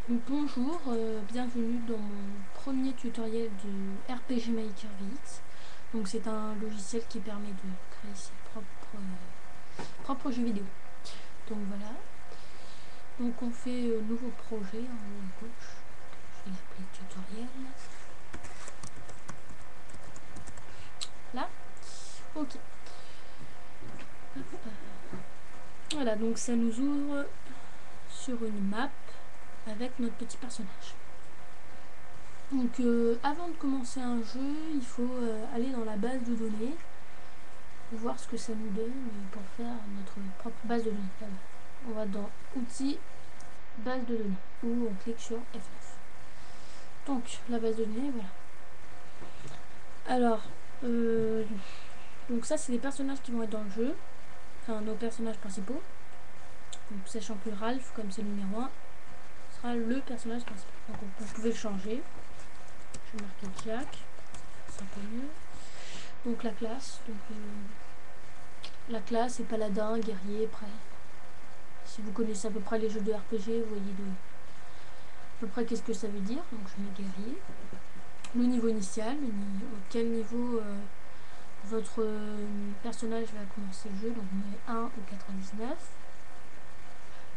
Bonjour, bienvenue dans mon premier tutoriel de RPG Maker VX. Donc c'est un logiciel qui permet de créer ses propres jeux vidéo. Donc voilà. Donc on fait nouveau projet en haut à gauche. Je vais l'appeler tutoriel. Là. Ok. Voilà, donc ça nous ouvre sur une map avec notre petit personnage. Donc avant de commencer un jeu, il faut aller dans la base de données pour voir ce que ça nous donne pour faire notre propre base de données. Voilà. On va dans outils, base de données, ou on clique sur F9. Donc la base de données, voilà. Alors, donc ça c'est les personnages qui vont être dans le jeu, enfin nos personnages principaux. Donc sachant que Ralph, comme c'est le numéro 1, sera le personnage principal. Donc vous pouvez le changer. Je vais marquer Jack, c'est un peu mieux. Donc la classe, la classe c'est paladin, guerrier, prêtre. Si vous connaissez à peu près les jeux de RPG, vous voyez à peu près qu'est-ce que ça veut dire. Donc je mets guerrier. Le niveau initial, quel niveau votre personnage va commencer le jeu. Donc vous mettez 1 ou 99.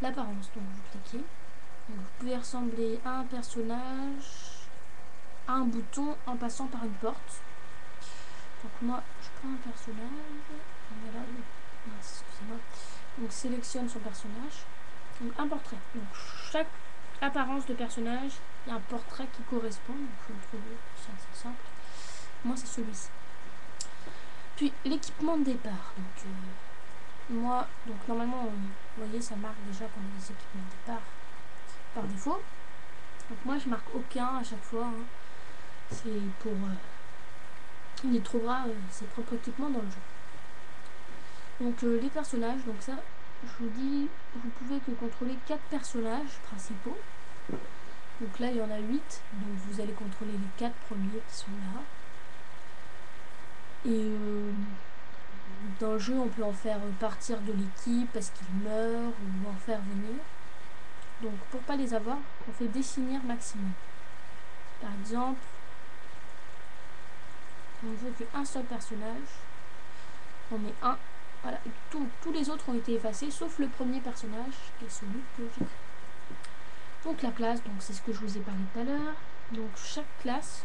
L'apparence, donc vous cliquez. Donc vous pouvez ressembler à un personnage, à un bouton en passant par une porte. Donc moi je prends un personnage. Voilà, excusez-moi. Donc sélectionne son personnage. Donc un portrait. Donc chaque apparence de personnage, il y a un portrait qui correspond. Donc il faut le trouver. C'est assez simple. Moi c'est celui-ci. Puis l'équipement de départ. Donc normalement, vous voyez, ça marque déjà qu'on a des équipements de départ par défaut. Donc moi je marque aucun à chaque fois. C'est pour il trouvera ses propres équipements dans le jeu. Donc les personnages, donc ça je vous dis, vous pouvez que contrôler 4 personnages principaux. Donc là il y en a 8, donc vous allez contrôler les 4 premiers qui sont là. Et dans le jeu on peut en faire partir de l'équipe parce qu'ils meurent ou en faire venir. Donc pour pas les avoir, on fait définir maximum. Par exemple, on veut qu'un seul personnage, on met 1. Voilà, tous les autres ont été effacés, sauf le premier personnage, qui est celui que j'ai créé. Donc la classe, donc c'est ce que je vous ai parlé tout à l'heure. Donc chaque classe,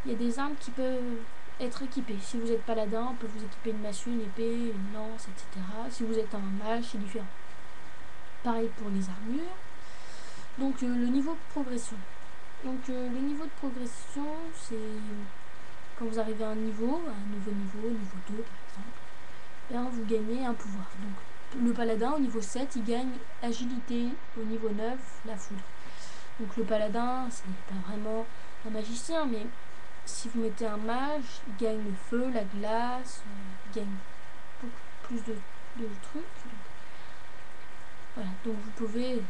il y a des armes qui peuvent être équipées. Si vous êtes paladin, on peut vous équiper une massue, une épée, une lance, etc. Si vous êtes un mage, c'est différent. Pareil pour les armures. Donc le niveau de progression. Donc le niveau de progression, c'est quand vous arrivez à un nouveau niveau, niveau 2 par exemple. Là, vous gagnez un pouvoir. Donc le paladin au niveau 7, il gagne agilité. Au niveau 9, la foudre. Donc le paladin, c'est pas vraiment un magicien, mais si vous mettez un mage, il gagne le feu, la glace, il gagne beaucoup plus de trucs. Voilà, donc vous pouvez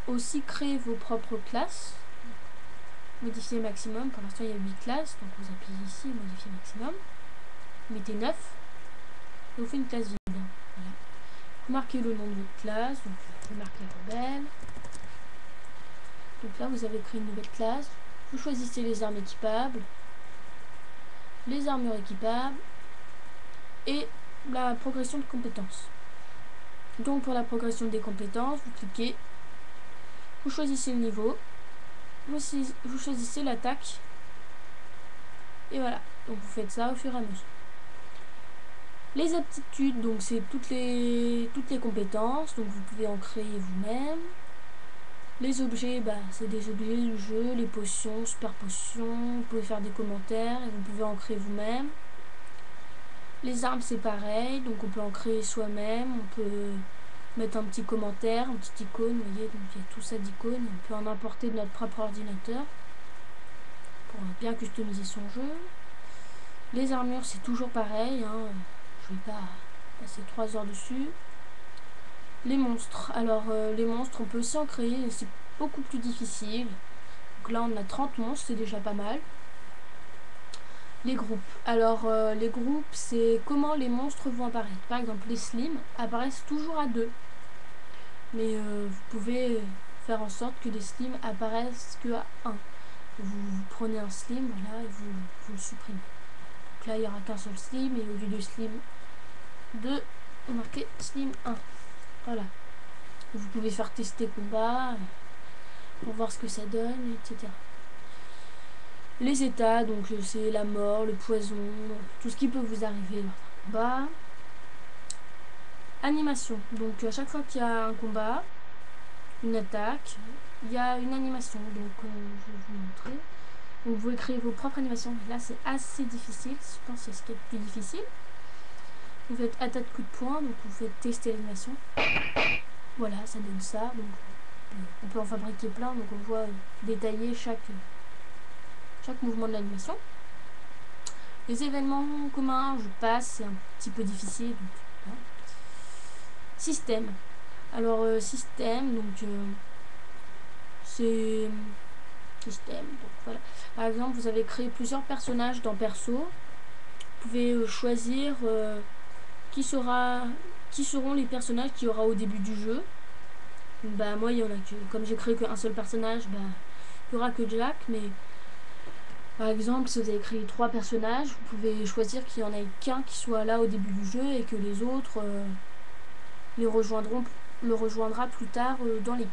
aussi créer vos propres classes. Modifier maximum, pour l'instant il y a 8 classes, donc vous appuyez ici, modifier maximum. Vous mettez 9. Et vous faites une classe vide. Voilà. Vous marquez le nom de votre classe, donc je marque la rebelle. Donc là vous avez créé une nouvelle classe. Vous choisissez les armes équipables, les armures équipables et la progression de compétences. Donc pour la progression des compétences, vous cliquez, vous choisissez le niveau, vous choisissez l'attaque et voilà. Donc vous faites ça au fur et à mesure. Les aptitudes, donc c'est toutes les compétences, donc vous pouvez en créer vous-même. Les objets, c'est des objets du jeu, les potions, super potions, vous pouvez faire des commentaires et vous pouvez en créer vous-même. Les armes c'est pareil, donc on peut en créer soi-même, on peut mettre un petit commentaire, une petite icône, vous voyez, donc il y a tout ça d'icônes, on peut en importer de notre propre ordinateur pour bien customiser son jeu. Les armures c'est toujours pareil, je vais pas passer 3 heures dessus. Les monstres, alors les monstres on peut aussi en créer, c'est beaucoup plus difficile. Donc là on a 30 monstres, c'est déjà pas mal. Les groupes, alors les groupes c'est comment les monstres vont apparaître. Par exemple les slims apparaissent toujours à 2. Mais vous pouvez faire en sorte que les slims apparaissent que à 1. Vous prenez un slim, voilà, et vous le supprimez. Donc là, il n'y aura qu'un seul slim, et au lieu de slim 2, vous marquez slim 1. Voilà. Vous pouvez faire tester combat pour voir ce que ça donne, etc. Les états, donc c'est la mort, le poison, tout ce qui peut vous arriver lors d'un combat. Animation, donc à chaque fois qu'il y a un combat, une attaque, il y a une animation, donc je vais vous montrer. Donc vous pouvez créer vos propres animations. Là c'est assez difficile, je pense que c'est ce qui est le plus difficile. Vous faites attaque coup de poing, donc vous faites tester l'animation. Voilà, ça donne ça. Donc on peut en fabriquer plein, donc on voit détailler chaque mouvement de l'animation. Les événements communs, je passe, c'est un petit peu difficile. Donc, voilà. Système. Alors système, donc c'est système. Donc, voilà. Par exemple, vous avez créé plusieurs personnages dans Perso. Vous pouvez choisir qui seront les personnages qu'il y aura au début du jeu. Bah moi il y en a que, comme j'ai créé qu'un seul personnage, bah il n'y aura que Jack, mais par exemple si vous avez créé 3 personnages, vous pouvez choisir qu'il n'y en ait qu'un qui soit là au début du jeu et que les autres le rejoindra plus tard dans l'équipe.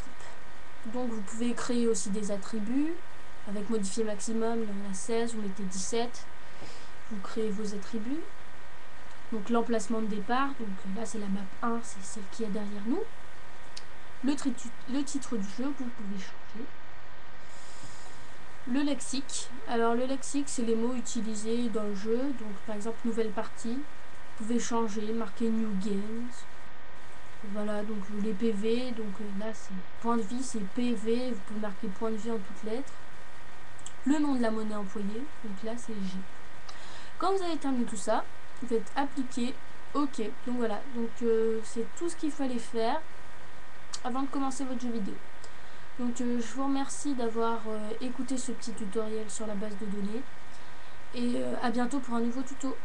Donc vous pouvez créer aussi des attributs avec modifier maximum, il y en a 16, vous mettez 17, vous créez vos attributs. Donc l'emplacement de départ, donc là c'est la map 1, c'est celle qui est derrière nous. Le titre du jeu que vous pouvez changer. Le lexique. Alors le lexique c'est les mots utilisés dans le jeu. Donc par exemple nouvelle partie. Vous pouvez changer, marquer new games. Voilà, donc les PV. Donc là c'est point de vie, c'est PV. Vous pouvez marquer point de vie en toutes lettres. Le nom de la monnaie employée. Donc là c'est G. Quand vous avez terminé tout ça, vous faites appliquer OK. Donc voilà, donc c'est tout ce qu'il fallait faire avant de commencer votre jeu vidéo. Donc je vous remercie d'avoir écouté ce petit tutoriel sur la base de données et à bientôt pour un nouveau tuto.